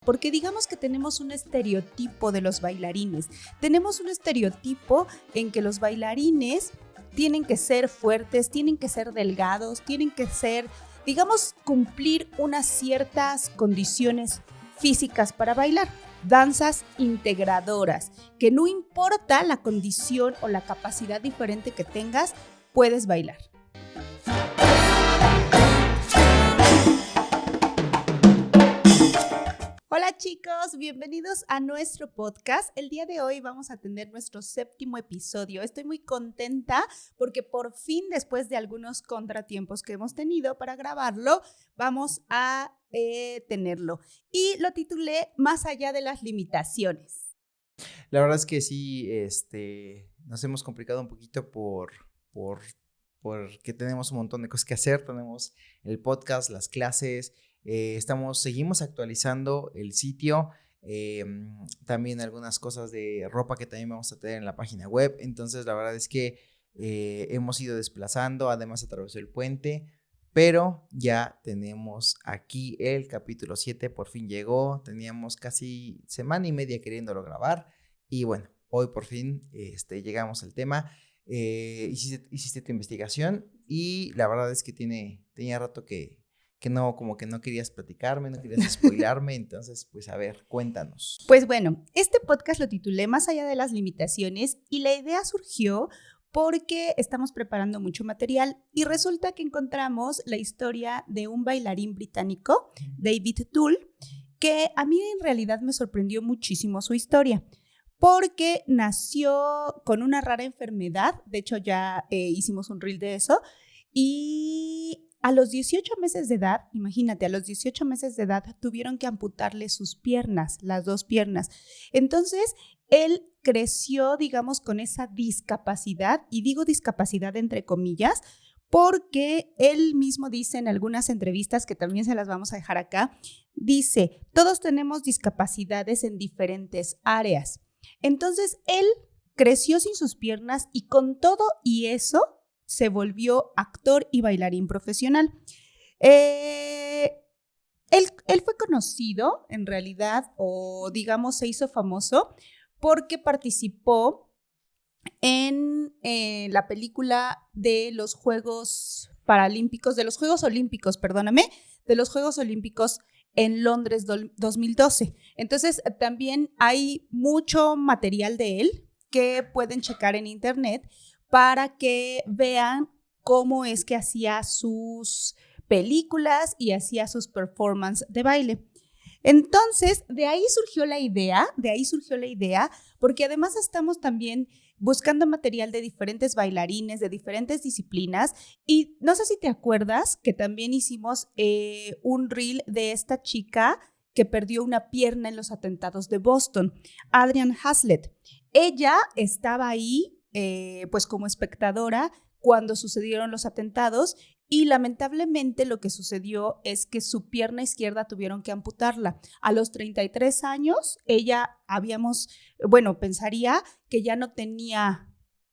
Porque digamos que tenemos un estereotipo de los bailarines. Tenemos un estereotipo en que los bailarines tienen que ser fuertes, tienen que ser delgados, tienen que ser, digamos, cumplir unas ciertas condiciones físicas para bailar. Danzas integradoras, que no importa la condición o la capacidad diferente que tengas, puedes bailar. Hola chicos, bienvenidos a nuestro podcast. El día de hoy vamos a tener nuestro 7º episodio. Estoy muy contenta porque por fin, después de algunos contratiempos que hemos tenido para grabarlo, vamos a tenerlo. Y lo titulé Más allá de las limitaciones. La verdad es que sí, nos hemos complicado un poquito porque tenemos un montón de cosas que hacer. Tenemos el podcast, las clases. Seguimos actualizando el sitio, también algunas cosas de ropa que también vamos a tener en la página web. Entonces la verdad es que hemos ido desplazando, además atravesó el puente, pero ya tenemos aquí el capítulo 7, por fin llegó. Teníamos casi semana y media queriéndolo grabar y bueno, hoy por fin llegamos al tema. Hiciste tu investigación y la verdad es que tenía rato que no, como que no querías platicarme, no querías spoilarme, entonces, pues a ver, cuéntanos. Pues bueno, este podcast lo titulé Más allá de las limitaciones y la idea surgió porque estamos preparando mucho material y resulta que encontramos la historia de un bailarín británico, David Tull, que a mí en realidad me sorprendió muchísimo su historia, porque nació con una rara enfermedad. De hecho ya hicimos un reel de eso, y a los 18 meses de edad, imagínate, a los 18 meses de edad tuvieron que amputarle sus piernas, las dos piernas. Entonces, él creció, digamos, con esa discapacidad, y digo discapacidad entre comillas, porque él mismo dice en algunas entrevistas, que también se las vamos a dejar acá, dice, todos tenemos discapacidades en diferentes áreas. Entonces, él creció sin sus piernas y con todo y eso, se volvió actor y bailarín profesional. Él fue conocido en realidad, o digamos se hizo famoso porque participó en la película de los Juegos Paralímpicos, de los Juegos Olímpicos, perdóname, de los Juegos Olímpicos en Londres 2012. Entonces también hay mucho material de él que pueden checar en internet para que vean cómo es que hacía sus películas y hacía sus performances de baile. Entonces, de ahí surgió la idea, porque además estamos también buscando material de diferentes bailarines, de diferentes disciplinas, y no sé si te acuerdas que también hicimos un reel de esta chica que perdió una pierna en los atentados de Boston, Adrienne Haslet. Ella estaba ahí pues como espectadora cuando sucedieron los atentados, y lamentablemente lo que sucedió es que su pierna izquierda tuvieron que amputarla. A los 33 años, ella pensaría que ya no tenía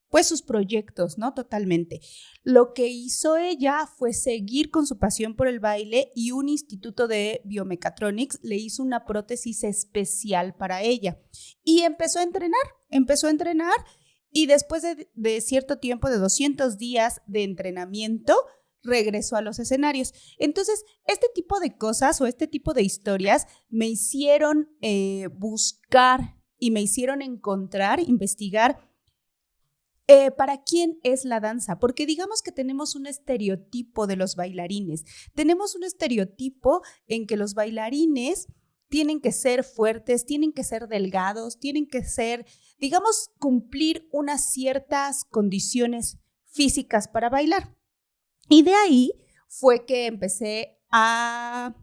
pues sus proyectos, ¿no? Totalmente. Lo que hizo ella fue seguir con su pasión por el baile, y un instituto de Biomechatronics le hizo una prótesis especial para ella y empezó a entrenar. Y después de cierto tiempo, de 200 días de entrenamiento, regresó a los escenarios. Entonces, este tipo de cosas o este tipo de historias me hicieron buscar y me hicieron investigar para quién es la danza. Porque digamos que tenemos un estereotipo de los bailarines. Tenemos un estereotipo en que los bailarines tienen que ser fuertes, tienen que ser delgados, tienen que ser, digamos, cumplir unas ciertas condiciones físicas para bailar. Y de ahí fue que empecé a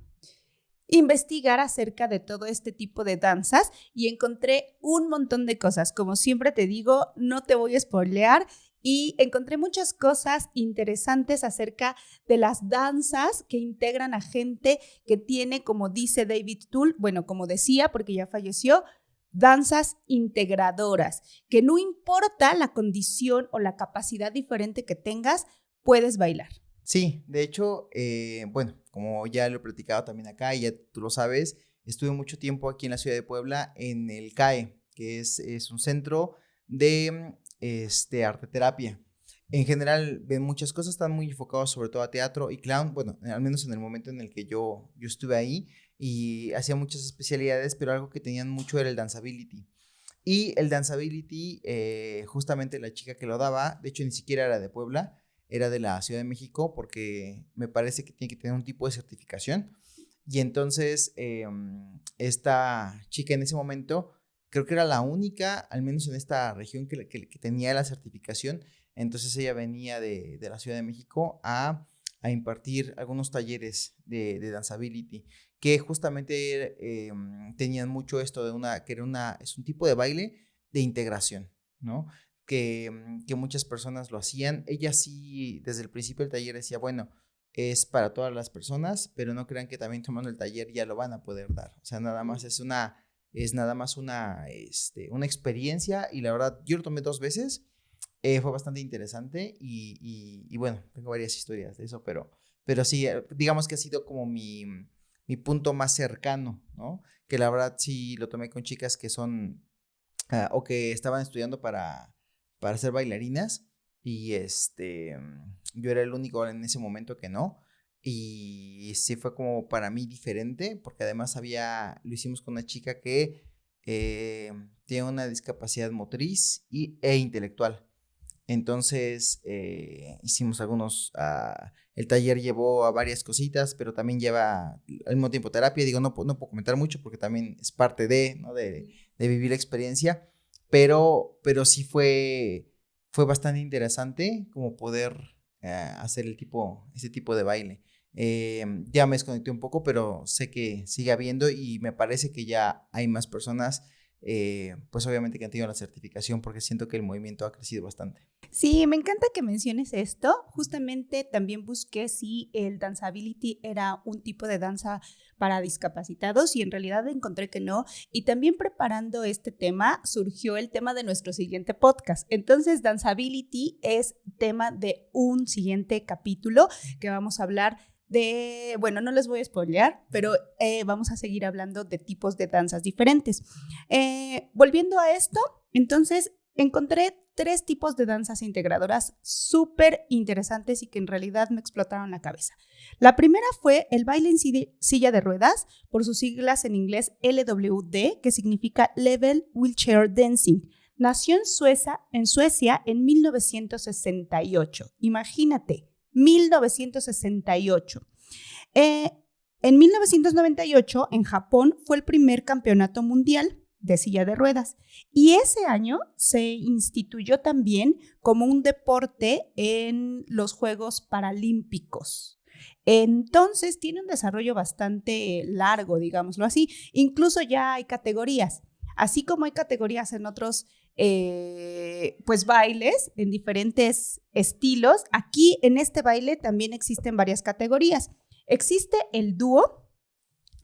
investigar acerca de todo este tipo de danzas y encontré un montón de cosas. Como siempre te digo, no te voy a spoilear, y encontré muchas cosas interesantes acerca de las danzas que integran a gente que tiene, como dice David Tull, bueno, como decía, porque ya falleció, danzas integradoras, que no importa la condición o la capacidad diferente que tengas, puedes bailar. Sí, de hecho, bueno, como ya lo he platicado también acá y ya tú lo sabes, estuve mucho tiempo aquí en la ciudad de Puebla en el CAE, que es un centro de arte terapia. En general ven muchas cosas, están muy enfocados sobre todo a teatro y clown, bueno, al menos en el momento en el que yo estuve ahí y hacía muchas especialidades, pero algo que tenían mucho era el danceability. Y el danceability, justamente la chica que lo daba, de hecho ni siquiera era de Puebla, era de la Ciudad de México, porque me parece que tiene que tener un tipo de certificación. Y entonces esta chica en ese momento, creo que era la única, al menos en esta región, que tenía la certificación. Entonces ella venía de la Ciudad de México a impartir algunos talleres de danceability, que justamente tenían mucho esto que es un tipo de baile de integración, ¿no? Que muchas personas lo hacían. Ella sí, desde el principio del taller decía, bueno, es para todas las personas, pero no crean que también tomando el taller ya lo van a poder dar. O sea, nada más es nada más una experiencia, y la verdad, yo lo tomé 2 veces, fue bastante interesante y bueno, tengo varias historias de eso, pero sí, digamos que ha sido como mi punto más cercano, ¿no? Que la verdad sí lo tomé con chicas que son, o que estaban estudiando para ser bailarinas, y yo era el único en ese momento que no, y sí fue como para mí diferente, porque además lo hicimos con una chica que tiene una discapacidad motriz e intelectual. Entonces hicimos el taller llevó a varias cositas, pero también lleva al mismo tiempo terapia. Digo, no puedo comentar mucho porque también es parte ¿no? de vivir la experiencia, pero sí fue bastante interesante como poder hacer ese tipo de baile. Ya me desconecté un poco, pero sé que sigue habiendo, y me parece que ya hay más personas, pues obviamente, que han tenido la certificación, porque siento que el movimiento ha crecido bastante. Sí, me encanta que menciones esto. Justamente también busqué si el danceability era un tipo de danza para discapacitados y en realidad encontré que no. Y también preparando este tema surgió el tema de nuestro siguiente podcast. Entonces, danceability es tema de un siguiente capítulo que vamos a hablar bueno, no les voy a spoilear, pero vamos a seguir hablando de tipos de danzas diferentes. Volviendo a esto, entonces encontré 3 tipos de danzas integradoras súper interesantes y que en realidad me explotaron la cabeza. La primera fue el baile en silla de ruedas, por sus siglas en inglés LWD, que significa Level Wheelchair Dancing. Nació en Suecia en 1968. Imagínate, 1968. En 1998, en Japón, fue el primer campeonato mundial de silla de ruedas, y ese año se instituyó también como un deporte en los Juegos Paralímpicos. Entonces tiene un desarrollo bastante largo, digámoslo así. Incluso ya hay categorías, así como hay categorías en otros pues bailes en diferentes estilos. Aquí en este baile también existen varias categorías. Existe el dúo,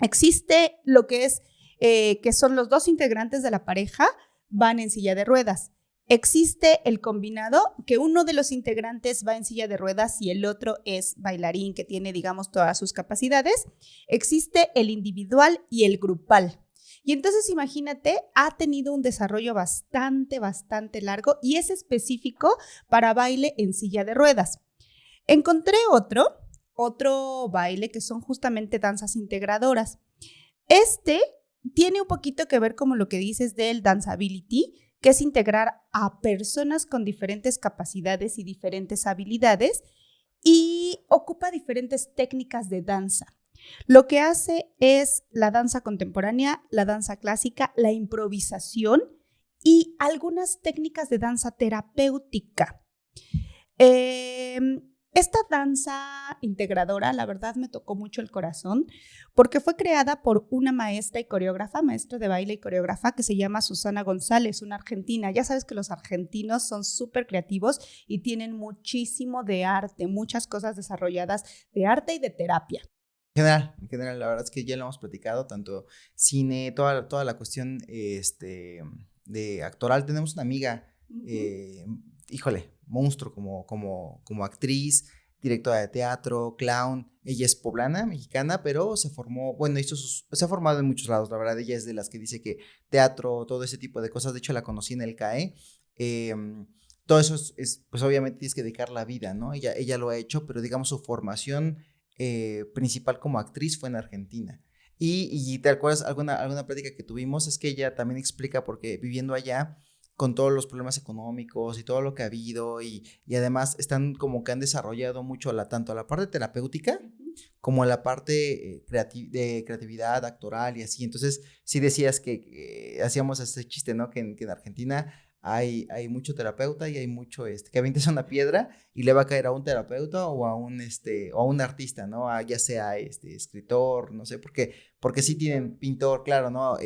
existe lo que es que son los 2 integrantes de la pareja, van en silla de ruedas. Existe el combinado, que uno de los integrantes va en silla de ruedas y el otro es bailarín, que tiene, digamos, todas sus capacidades. Existe el individual y el grupal. Y entonces imagínate, ha tenido un desarrollo bastante largo y es específico para baile en silla de ruedas. Encontré otro baile que son justamente danzas integradoras. Tiene un poquito que ver como lo que dices del danceability, que es integrar a personas con diferentes capacidades y diferentes habilidades, y ocupa diferentes técnicas de danza. Lo que hace es la danza contemporánea, la danza clásica, la improvisación y algunas técnicas de danza terapéutica. Esta danza integradora, la verdad, me tocó mucho el corazón porque fue creada por una maestra de baile y coreógrafa que se llama Susana González, una argentina. Ya sabes que los argentinos son súper creativos y tienen muchísimo de arte, muchas cosas desarrolladas de arte y de terapia. En general, la verdad es que ya lo hemos platicado, tanto cine, toda la cuestión de actoral. Tenemos una amiga, híjole, monstruo como actriz, directora de teatro, clown. Ella es poblana, mexicana, pero se formó, bueno, se ha formado en muchos lados, la verdad. Ella es de las que dice que teatro, todo ese tipo de cosas. De hecho, la conocí en el CAE. Todo eso pues obviamente tienes que dedicar la vida, ¿no? Ella lo ha hecho, pero digamos su formación principal como actriz fue en Argentina. Y te acuerdas alguna plática que tuvimos, es que ella también explica porque viviendo allá, con todos los problemas económicos y todo lo que ha habido, y además están como que han desarrollado mucho tanto la parte terapéutica como la parte de creatividad actoral y así. Entonces, sí decías que hacíamos ese chiste, ¿no? Que en Argentina hay mucho terapeuta y hay mucho que avientes una piedra y le va a caer a un terapeuta o a un artista, ¿no? Ya sea escritor, no sé, porque sí tienen pintor, claro, ¿no?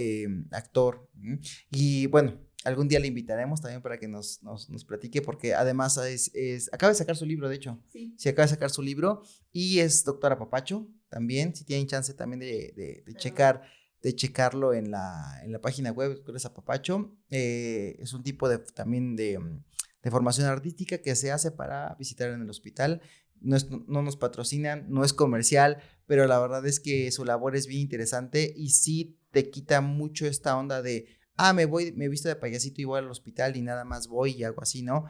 Actor. Y bueno, algún día le invitaremos también para que nos platique, porque además acaba de sacar su libro, de hecho. Sí, acaba de sacar su libro y es doctora Papacho también, si tienen chance también de checarlo en la página web, Doctores Papacho. Es un tipo también de formación artística que se hace para visitar en el hospital. No nos patrocinan, no es comercial, pero la verdad es que su labor es bien interesante y sí te quita mucho esta onda de me visto de payasito y voy al hospital y nada más voy y hago así, ¿no?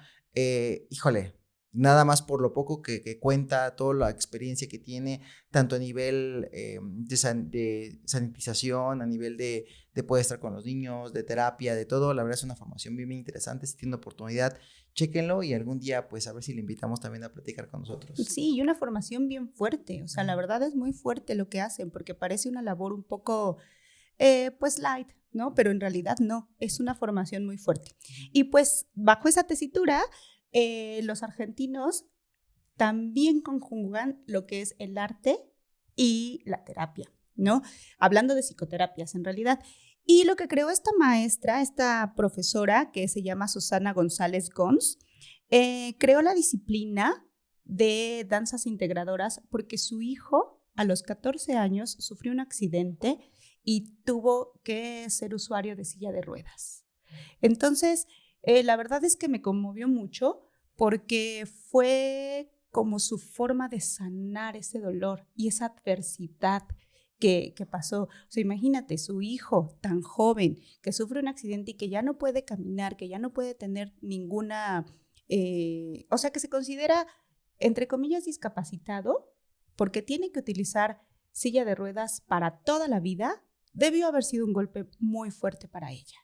Híjole, nada más por lo poco que cuenta, toda la experiencia que tiene, tanto a nivel de sanitización, a nivel de poder estar con los niños, de terapia, de todo. La verdad es una formación bien, bien interesante. Si tienen oportunidad, chéquenlo y algún día, pues, a ver si le invitamos también a platicar con nosotros. Sí, y una formación bien fuerte. O sea, la verdad es muy fuerte lo que hacen, porque parece una labor un poco, pues, light, ¿no? Pero en realidad no, es una formación muy fuerte. Y pues, bajo esa tesitura, los argentinos también conjugan lo que es el arte y la terapia, ¿no? Hablando de psicoterapias en realidad. Y lo que creó esta maestra, esta profesora que se llama Susana González Gons, creó la disciplina de danzas integradoras porque su hijo a los 14 años sufrió un accidente y tuvo que ser usuario de silla de ruedas. Entonces, la verdad es que me conmovió mucho porque fue como su forma de sanar ese dolor y esa adversidad que pasó. O sea, imagínate, su hijo tan joven que sufre un accidente y que ya no puede caminar, que ya no puede tener ninguna, o sea, que se considera, entre comillas, discapacitado porque tiene que utilizar silla de ruedas para toda la vida. Debió haber sido un golpe muy fuerte para ella,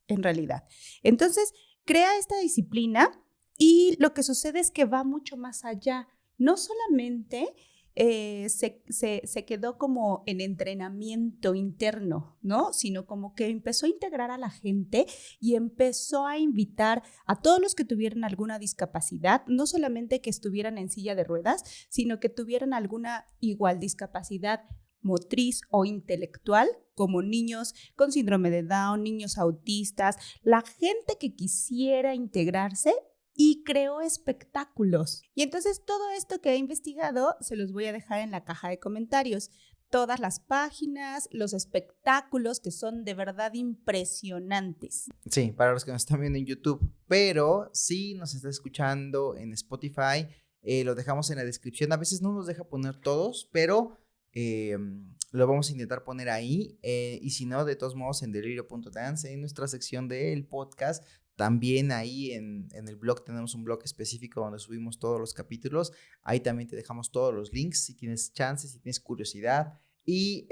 en realidad. Entonces, crea esta disciplina y lo que sucede es que va mucho más allá. No solamente se quedó como en entrenamiento interno, ¿no? Sino como que empezó a integrar a la gente y empezó a invitar a todos los que tuvieran alguna discapacidad, no solamente que estuvieran en silla de ruedas, sino que tuvieran alguna igual discapacidad motriz o intelectual, como niños con síndrome de Down, niños autistas, la gente que quisiera integrarse, y creó espectáculos. Y entonces todo esto que he investigado se los voy a dejar en la caja de comentarios. Todas las páginas, los espectáculos que son de verdad impresionantes. Sí, para los que nos están viendo en YouTube, pero si nos está escuchando en Spotify, lo dejamos en la descripción. A veces no nos deja poner todos, pero lo vamos a intentar poner ahí. Y si no, de todos modos, en delirio.dance, en nuestra sección del podcast, también ahí en el blog tenemos un blog específico donde subimos todos los capítulos. Ahí también te dejamos todos los links si tienes chance, si tienes curiosidad. Y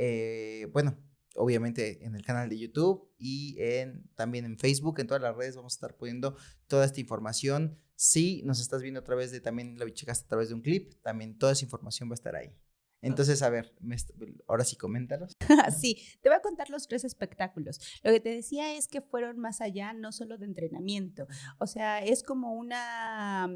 bueno, obviamente en el canal de YouTube y también en Facebook, en todas las redes vamos a estar poniendo toda esta información. Si nos estás viendo a través de, también lo checaste a través de un clip, también toda esa información va a estar ahí. Entonces, a ver, ahora sí, coméntalos. Sí, te voy a contar los 3 espectáculos. Lo que te decía es que fueron más allá, no solo de entrenamiento. O sea, es como una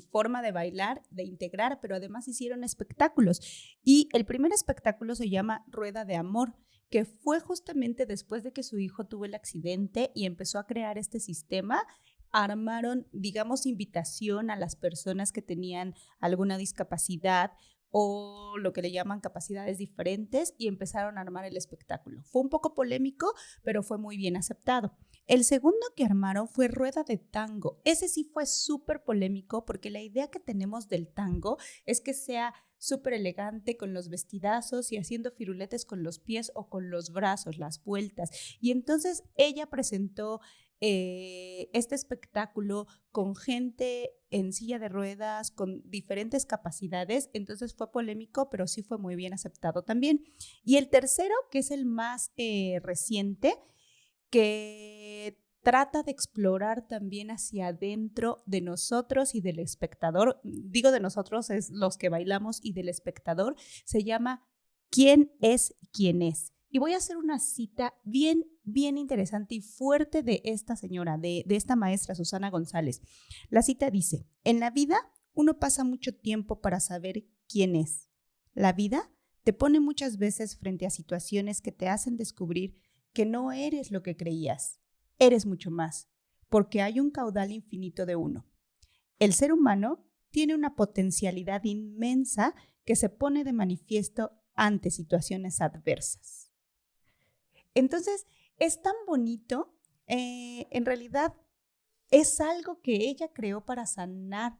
forma de bailar, de integrar, pero además hicieron espectáculos. Y el primer espectáculo se llama Rueda de Amor, que fue justamente después de que su hijo tuvo el accidente y empezó a crear este sistema. Armaron, digamos, invitación a las personas que tenían alguna discapacidad o lo que le llaman capacidades diferentes y empezaron a armar el espectáculo. Fue un poco polémico, pero fue muy bien aceptado. El segundo que armaron fue rueda de tango. Ese sí fue súper polémico porque la idea que tenemos del tango es que sea súper elegante con los vestidazos y haciendo firuletes con los pies o con los brazos, las vueltas. Y entonces ella presentó este espectáculo con gente en silla de ruedas, con diferentes capacidades, entonces fue polémico, pero sí fue muy bien aceptado también. Y el tercero, que es el más reciente, que trata de explorar también hacia adentro de nosotros y del espectador, digo de nosotros, es los que bailamos y del espectador, se llama ¿Quién es quién es? Y voy a hacer una cita bien, bien interesante y fuerte de esta señora, de esta maestra Susana González. La cita dice, en la vida uno pasa mucho tiempo para saber quién es. La vida te pone muchas veces frente a situaciones que te hacen descubrir que no eres lo que creías, eres mucho más, porque hay un caudal infinito de uno. El ser humano tiene una potencialidad inmensa que se pone de manifiesto ante situaciones adversas. Entonces, es tan bonito, en realidad es algo que ella creó para sanar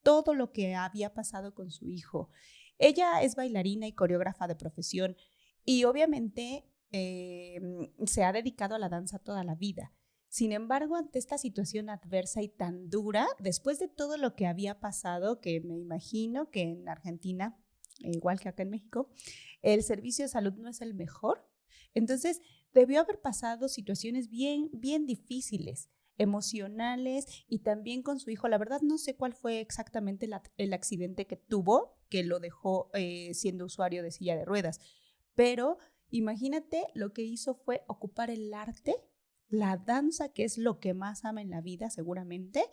todo lo que había pasado con su hijo. Ella es bailarina y coreógrafa de profesión y obviamente se ha dedicado a la danza toda la vida. Sin embargo, ante esta situación adversa y tan dura, después de todo lo que había pasado, que me imagino que en Argentina, igual que acá en México, el servicio de salud no es el mejor. Entonces, debió haber pasado situaciones bien, bien difíciles, emocionales y también con su hijo. La verdad no sé cuál fue exactamente el accidente que tuvo, que lo dejó siendo usuario de silla de ruedas, pero imagínate, lo que hizo fue ocupar el arte, la danza, que es lo que más ama en la vida seguramente,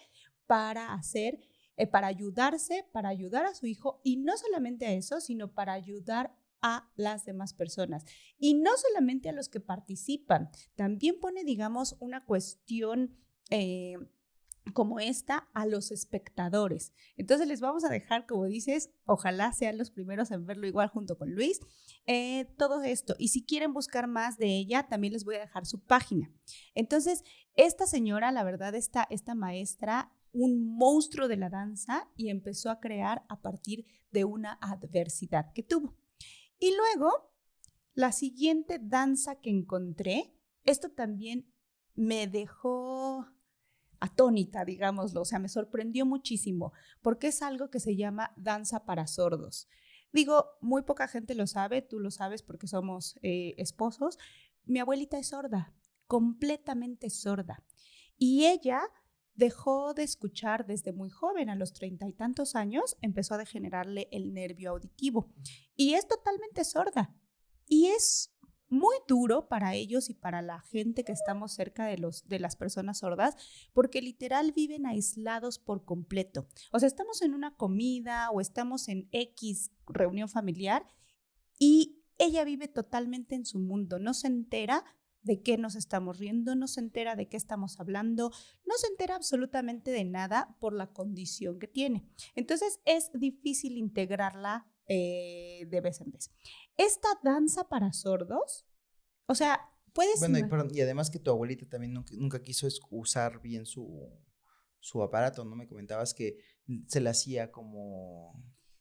para ayudarse, para ayudar a su hijo y no solamente a eso, sino para ayudar a las demás personas. Y no solamente a los que participan, también pone, digamos, una cuestión como esta a los espectadores. Entonces les vamos a dejar, como dices, ojalá sean los primeros en verlo igual junto con Luis, todo esto. Y si quieren buscar más de ella, también les voy a dejar su página. Entonces, esta señora, la verdad, esta maestra, un monstruo de la danza y empezó a crear a partir de una adversidad que tuvo. Y luego, la siguiente danza que encontré, esto también me dejó atónita, digámoslo, o sea, me sorprendió muchísimo, porque es algo que se llama danza para sordos. Digo, muy poca gente lo sabe, tú lo sabes porque somos esposos. Mi abuelita es sorda, completamente sorda, y ella dejó de escuchar desde muy joven, a los 30 y tantos años, empezó a degenerarle el nervio auditivo y es totalmente sorda. Y es muy duro para ellos y para la gente que estamos cerca de las personas sordas, porque literal viven aislados por completo. O sea, estamos en una comida o estamos en X reunión familiar y ella vive totalmente en su mundo, no se entera de qué nos estamos riendo, no se entera de qué estamos hablando, no se entera absolutamente de nada por la condición que tiene. Entonces es difícil integrarla de vez en vez. Esta danza para sordos, o sea, puedes... Bueno, y además que tu abuelita también nunca quiso usar bien su aparato, ¿no? Me comentabas que se le hacía como...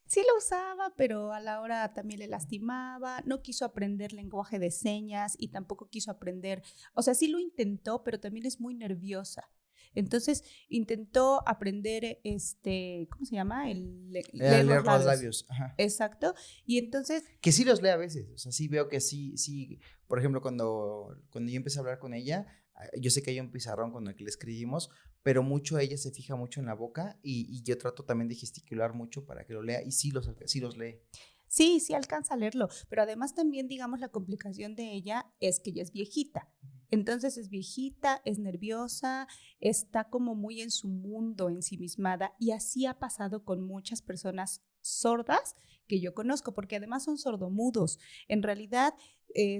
Sí lo usaba, pero a la hora también le lastimaba, no quiso aprender lenguaje de señas y tampoco quiso aprender, o sea, sí lo intentó, pero también es muy nerviosa. Entonces intentó aprender, ¿cómo se llama? Leer los labios. Ajá. Exacto. Y entonces... Que sí los lee a veces, o sea, sí veo que sí, por ejemplo, cuando yo empecé a hablar con ella, yo sé que hay un pizarrón con el que le escribimos, pero ella se fija mucho en la boca y yo trato también de gesticular mucho para que lo lea y sí los lee. Sí, sí alcanza a leerlo, pero además también, digamos, la complicación de ella es que ella es viejita. Entonces es viejita, es nerviosa, está como muy en su mundo, ensimismada, y así ha pasado con muchas personas sordas que yo conozco, porque además son sordomudos. En realidad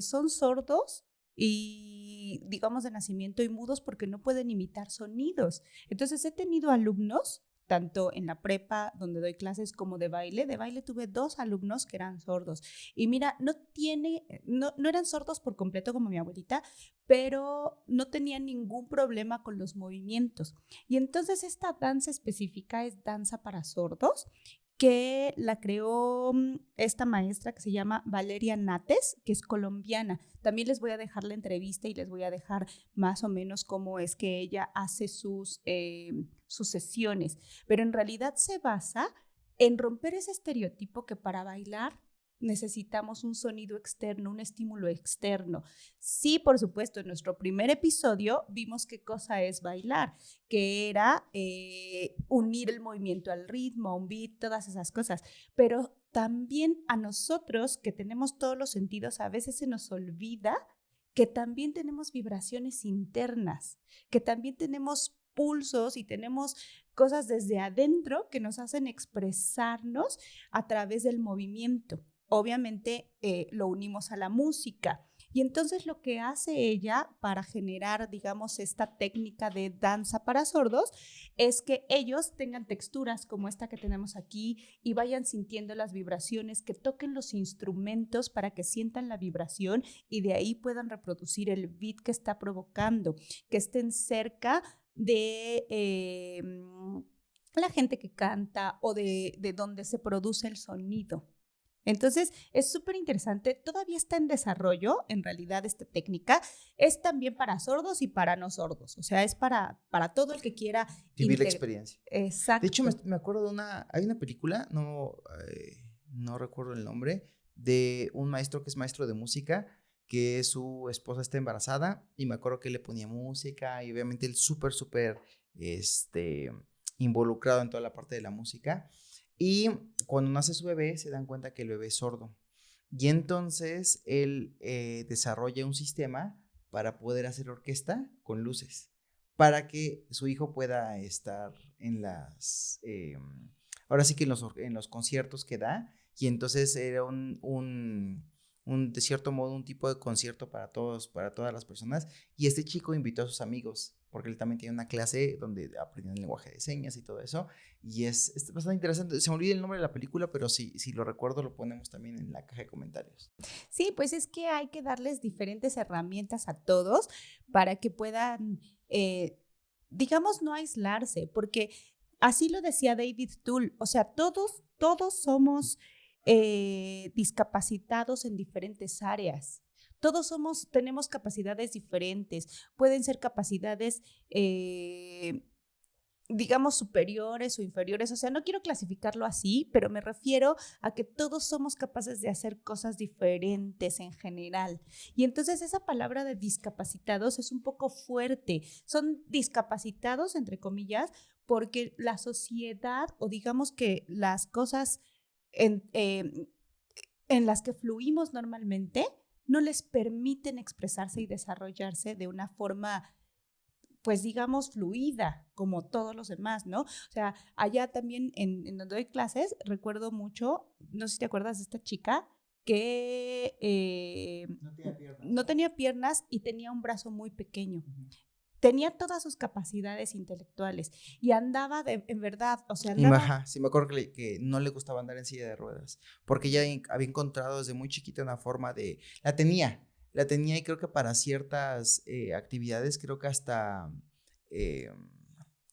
son sordos y, digamos, de nacimiento y mudos porque no pueden imitar sonidos. Entonces he tenido alumnos tanto en la prepa, donde doy clases, como de baile. De baile tuve 2 alumnos que eran sordos. Y mira, no eran sordos por completo como mi abuelita, pero no tenían ningún problema con los movimientos. Y entonces esta danza específica es danza para sordos, que la creó esta maestra que se llama Valeria Nates, que es colombiana. También les voy a dejar la entrevista y les voy a dejar más o menos cómo es que ella hace sus sesiones, pero en realidad se basa en romper ese estereotipo que para bailar necesitamos un sonido externo, un estímulo externo. Sí, por supuesto, en nuestro primer episodio vimos qué cosa es bailar, que era unir el movimiento al ritmo, un beat, todas esas cosas. Pero también a nosotros, que tenemos todos los sentidos, a veces se nos olvida que también tenemos vibraciones internas, que también tenemos pulsos y tenemos cosas desde adentro que nos hacen expresarnos a través del movimiento. Obviamente lo unimos a la música. Y entonces lo que hace ella para generar, digamos, esta técnica de danza para sordos es que ellos tengan texturas como esta que tenemos aquí y vayan sintiendo las vibraciones, que toquen los instrumentos para que sientan la vibración y de ahí puedan reproducir el beat que está provocando, que estén cerca de la gente que canta o de donde se produce el sonido. Entonces, es súper interesante, todavía está en desarrollo, en realidad esta técnica es también para sordos y para no sordos, o sea, es para todo el que quiera vivir la experiencia. Exacto. De hecho, me acuerdo de hay una película, no recuerdo el nombre, de un maestro que es maestro de música, que su esposa está embarazada y me acuerdo que le ponía música y obviamente él súper involucrado en toda la parte de la música. Y cuando nace su bebé, se dan cuenta que el bebé es sordo. Y entonces él desarrolla un sistema para poder hacer orquesta con luces, para que su hijo pueda estar en ahora sí que en los conciertos que da. Y entonces era de cierto modo, un tipo de concierto para todas las personas. Y este chico invitó a sus amigos, porque él también tiene una clase donde aprenden el lenguaje de señas y todo eso, y es bastante interesante. Se me olvida el nombre de la película, pero si lo recuerdo lo ponemos también en la caja de comentarios. Sí, pues es que hay que darles diferentes herramientas a todos para que puedan, digamos, no aislarse, porque así lo decía David Tull, o sea, todos somos discapacitados en diferentes áreas. Todos tenemos capacidades diferentes. Pueden ser capacidades, digamos, superiores o inferiores. O sea, no quiero clasificarlo así, pero me refiero a que todos somos capaces de hacer cosas diferentes en general. Y entonces esa palabra de discapacitados es un poco fuerte. Son discapacitados, entre comillas, porque la sociedad, o digamos que las cosas en las que fluimos normalmente, no les permiten expresarse y desarrollarse de una forma, pues digamos, fluida, como todos los demás, ¿no? O sea, allá también en donde doy clases, recuerdo mucho, no sé si te acuerdas de esta chica que no tenía piernas y tenía un brazo muy pequeño. Uh-huh. Tenía todas sus capacidades intelectuales y andaba en verdad, o sea, andaba... Ajá, sí, me acuerdo que no le gustaba andar en silla de ruedas, porque ella había encontrado desde muy chiquita una forma la tenía y creo que para ciertas actividades, creo que hasta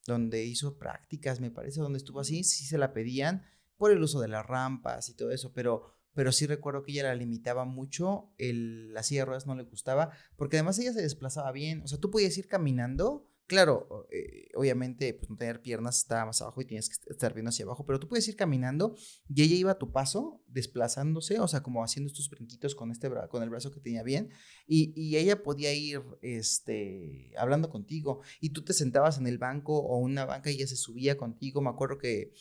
donde hizo prácticas, me parece, donde estuvo así, sí se la pedían por el uso de las rampas y todo eso, pero sí recuerdo que ella la limitaba mucho, la silla de ruedas no le gustaba, porque además ella se desplazaba bien, o sea, tú podías ir caminando, claro, obviamente, pues no tener piernas estaba más abajo y tienes que estar viendo hacia abajo, pero tú puedes ir caminando y ella iba a tu paso, desplazándose, o sea, como haciendo estos brinquitos con el brazo que tenía bien, y ella podía ir, hablando contigo, y tú te sentabas en el banco o una banca y ella se subía contigo. Me acuerdo que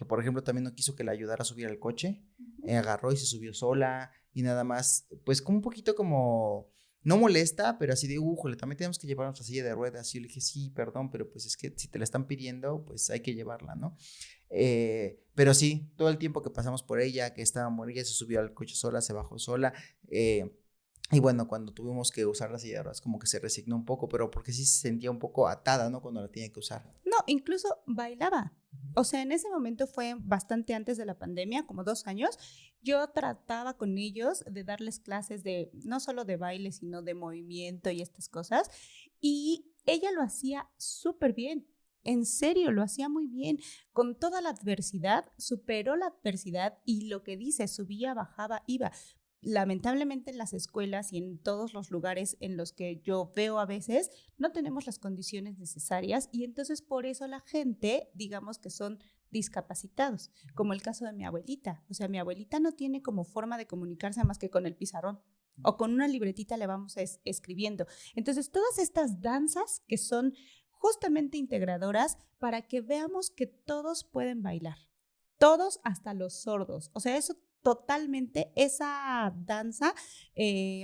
por ejemplo también no quiso que la ayudara a subir al coche, agarró y se subió sola y nada más, pues como un poquito como, no molesta, pero así de, jole, también tenemos que llevar nuestra silla de ruedas. Y yo le dije, sí, perdón, pero pues es que si te la están pidiendo, pues hay que llevarla, ¿no? Pero sí, todo el tiempo que pasamos por ella, que ella se subió al coche sola, se bajó sola, Y bueno, cuando tuvimos que usar la silla de ruedas, como que se resignó un poco, pero porque sí se sentía un poco atada, ¿no? Cuando la tenía que usar. No, incluso bailaba. O sea, en ese momento fue bastante antes de la pandemia, como 2 años. Yo trataba con ellos de darles clases de no solo de baile, sino de movimiento y estas cosas. Y ella lo hacía súper bien. En serio, lo hacía muy bien. Con toda la adversidad, superó la adversidad y lo que dice, subía, bajaba, iba. Lamentablemente en las escuelas y en todos los lugares en los que yo veo a veces, no tenemos las condiciones necesarias y entonces por eso la gente, digamos que son discapacitados, como el caso de mi abuelita. O sea, mi abuelita no tiene como forma de comunicarse más que con el pizarrón o con una libretita le vamos escribiendo. Entonces, todas estas danzas que son justamente integradoras para que veamos que todos pueden bailar, todos hasta los sordos. O sea, eso totalmente, esa danza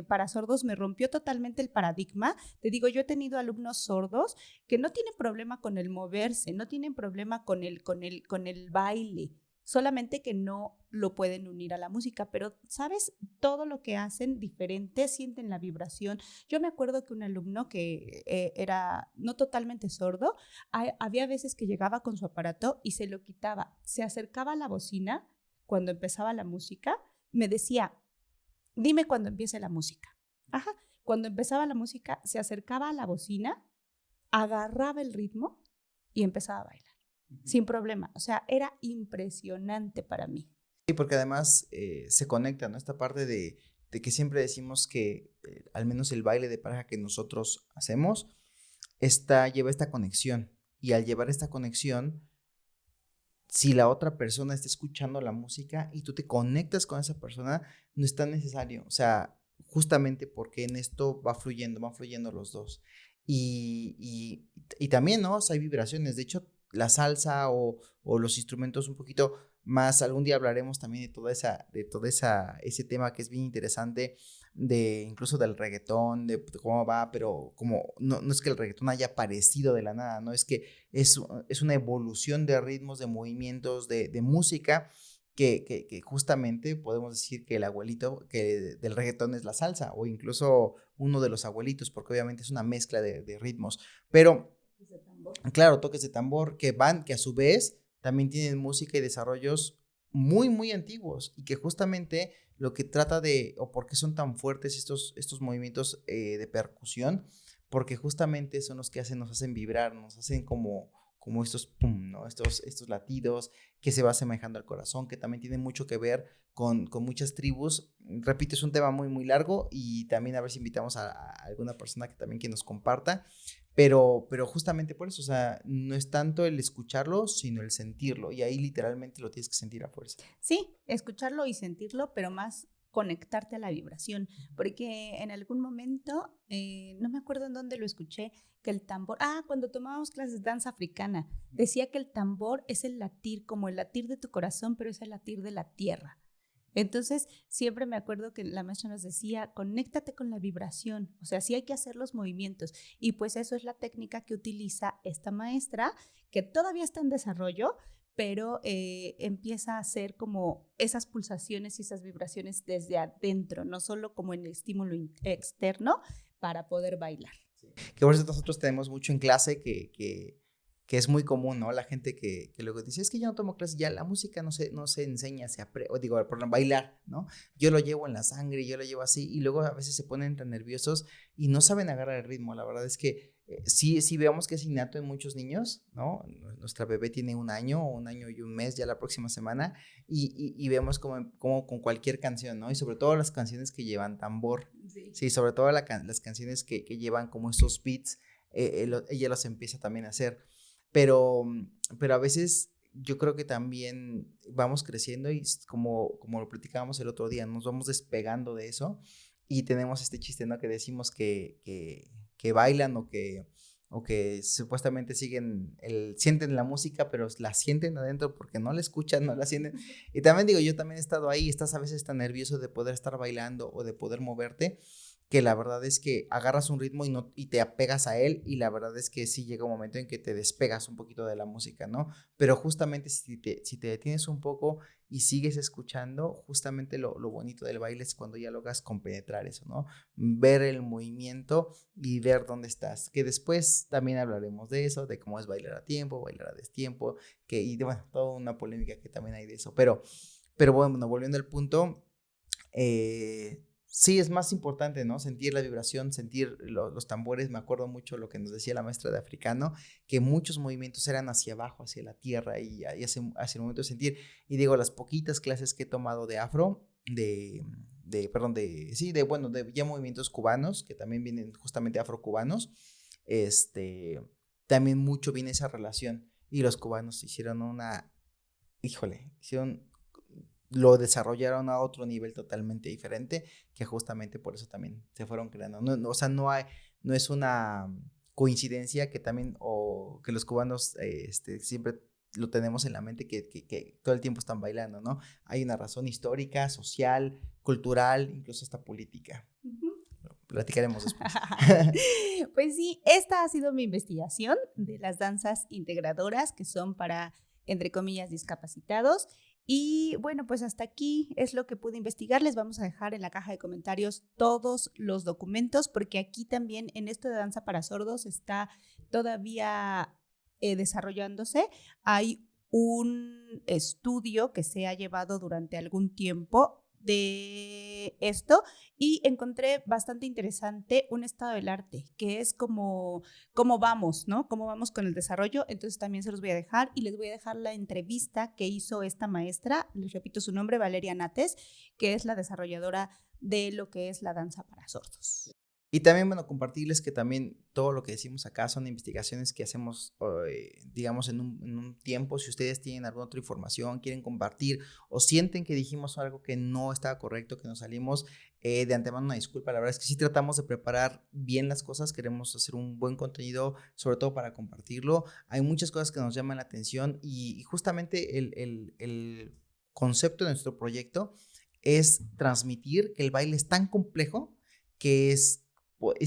para sordos me rompió totalmente el paradigma. Te digo, yo he tenido alumnos sordos que no tienen problema con el moverse, no tienen problema con el baile, solamente que no lo pueden unir a la música, pero ¿sabes? Todo lo que hacen diferente, sienten la vibración. Yo me acuerdo que un alumno que era no totalmente sordo, había veces que llegaba con su aparato y se lo quitaba, se acercaba a la bocina cuando empezaba la música, me decía, dime cuando empiece la música. Ajá. Cuando empezaba la música, se acercaba a la bocina, agarraba el ritmo y empezaba a bailar, sin problema. O sea, era impresionante para mí. Sí, porque además se conecta, ¿no? Esta parte de que siempre decimos que al menos el baile de pareja que nosotros hacemos lleva esta conexión. Y al llevar esta conexión, si la otra persona está escuchando la música y tú te conectas con esa persona, no es tan necesario. O sea, justamente porque en esto van fluyendo los dos. Y también, ¿no? O sea, hay vibraciones. De hecho, la salsa o los instrumentos un poquito más, algún día hablaremos también ese tema que es bien interesante, incluso del reggaetón, de cómo va, pero como no es que el reggaetón haya aparecido de la nada, no es que es una evolución de ritmos, de movimientos, de música, que justamente podemos decir que el abuelito del reggaetón es la salsa, o incluso uno de los abuelitos, porque obviamente es una mezcla de ritmos, pero claro, toques de tambor que a su vez también tienen música y desarrollos muy, muy antiguos, y que justamente lo que trata o por qué son tan fuertes estos movimientos de percusión, porque justamente son los que nos hacen vibrar, nos hacen como estos pum, ¿no? Estos latidos que se va asemejando al corazón, que también tienen mucho que ver con muchas tribus. Repito, es un tema muy, muy largo, y también a ver si invitamos a alguna persona que nos comparta. Pero justamente por eso, o sea, no es tanto el escucharlo, sino el sentirlo. Y ahí literalmente lo tienes que sentir a fuerza. Sí, escucharlo y sentirlo, pero más conectarte a la vibración, porque en algún momento, no me acuerdo en dónde lo escuché, que el tambor, cuando tomábamos clases de danza africana, decía que el tambor es el latir, como el latir de tu corazón, pero es el latir de la tierra. Entonces, siempre me acuerdo que la maestra nos decía, conéctate con la vibración, o sea, sí hay que hacer los movimientos, y pues eso es la técnica que utiliza esta maestra, que todavía está en desarrollo, pero empieza a hacer como esas pulsaciones y esas vibraciones desde adentro, no solo como en el estímulo externo para poder bailar. Sí. Que por eso nosotros tenemos mucho en clase que es muy común, ¿no? La gente que luego dice, es que yo no tomo clases, ya la música no se enseña, por bailar, ¿no? Yo lo llevo en la sangre, yo lo llevo así, y luego a veces se ponen tan nerviosos y no saben agarrar el ritmo. La verdad es que sí vemos que es innato en muchos niños, ¿no? Nuestra bebé tiene 1 año y 1 mes ya la próxima semana, y vemos como con cualquier canción, ¿no? Y sobre todo las canciones que llevan tambor, sí, sobre todo las canciones que llevan como estos beats, ella los empieza también a hacer. Pero a veces yo creo que también vamos creciendo y como lo platicábamos el otro día, nos vamos despegando de eso, y tenemos este chiste, ¿no? Que decimos que bailan o que supuestamente sienten la música, pero la sienten adentro porque no la escuchan, no la sienten. Y también digo, yo también he estado ahí, estás a veces tan nervioso de poder estar bailando o de poder moverte, que la verdad es que agarras un ritmo y te apegas a él, y la verdad es que sí llega un momento en que te despegas un poquito de la música, ¿no? Pero justamente si te detienes un poco y sigues escuchando, justamente lo bonito del baile es cuando ya logras compenetrar eso, ¿no? Ver el movimiento y ver dónde estás, que después también hablaremos de eso, de cómo es bailar a tiempo, bailar a destiempo, y bueno, toda una polémica que también hay de eso, pero bueno, volviendo al punto, sí, es más importante, ¿no? Sentir la vibración, sentir los tambores. Me acuerdo mucho lo que nos decía la maestra de africano, que muchos movimientos eran hacia abajo, hacia la tierra, y hacia el momento de sentir. Y digo, las poquitas clases que he tomado de afro, bueno, de ya movimientos cubanos, que también vienen justamente afrocubanos, también mucho viene esa relación. Y los cubanos lo desarrollaron a otro nivel totalmente diferente, que justamente por eso también se fueron creando. O sea, no es una coincidencia que también, o que los cubanos siempre lo tenemos en la mente, que todo el tiempo están bailando, ¿no? Hay una razón histórica, social, cultural, incluso hasta política. Platicaremos después. Pues sí, esta ha sido mi investigación de las danzas integradoras, que son para, entre comillas, discapacitados. Y bueno, pues hasta aquí es lo que pude investigar. Les vamos a dejar en la caja de comentarios todos los documentos, porque aquí también en esto de danza para sordos está todavía desarrollándose. Hay un estudio que se ha llevado durante algún tiempo de esto, y encontré bastante interesante un estado del arte, que es cómo vamos, ¿no? Cómo vamos con el desarrollo. Entonces también se los voy a dejar, y les voy a dejar la entrevista que hizo esta maestra, les repito su nombre, Valeria Nates, que es la desarrolladora de lo que es la danza para sordos. Y también, bueno, compartirles que también todo lo que decimos acá son investigaciones que hacemos, digamos, en un tiempo. Si ustedes tienen alguna otra información, quieren compartir, o sienten que dijimos algo que no estaba correcto, que nos salimos, de antemano una disculpa. La verdad es que sí tratamos de preparar bien las cosas, queremos hacer un buen contenido, sobre todo para compartirlo. Hay muchas cosas que nos llaman la atención, y justamente el concepto de nuestro proyecto es transmitir que el baile es tan complejo que es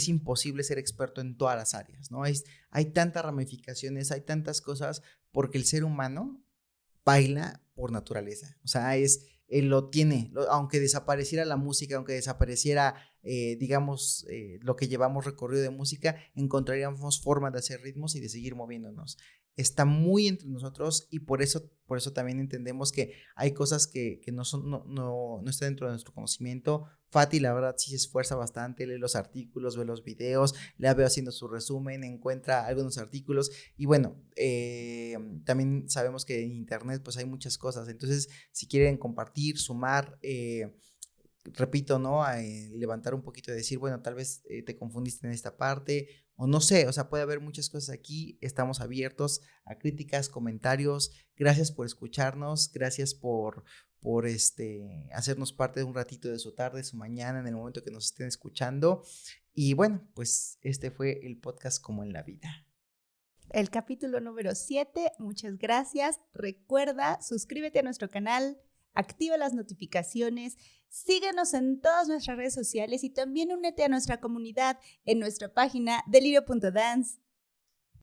imposible ser experto en todas las áreas, ¿no? Hay tantas ramificaciones, hay tantas cosas, porque el ser humano baila por naturaleza. O sea, él lo tiene, aunque desapareciera la música, aunque desapareciera, digamos, lo que llevamos recorrido de música, encontraríamos formas de hacer ritmos y de seguir moviéndonos. Está muy entre nosotros, y por eso también entendemos que hay cosas que no están dentro de nuestro conocimiento. Fati, la verdad, sí se esfuerza bastante, lee los artículos, ve los videos, la veo haciendo su resumen, encuentra algunos artículos, y bueno, también sabemos que en internet pues hay muchas cosas. Entonces, si quieren compartir, sumar, repito, ¿no? Levantar un poquito y decir, bueno, tal vez te confundiste en esta parte, o no sé, o sea, puede haber muchas cosas aquí. Estamos abiertos a críticas, comentarios. Gracias por escucharnos, gracias por hacernos parte de un ratito de su tarde, su mañana, en el momento que nos estén escuchando. Y bueno, pues este fue el podcast Como en la Vida. El capítulo número 7, muchas gracias. Recuerda, suscríbete a nuestro canal, activa las notificaciones, síguenos en todas nuestras redes sociales, y también únete a nuestra comunidad en nuestra página delirio.dance.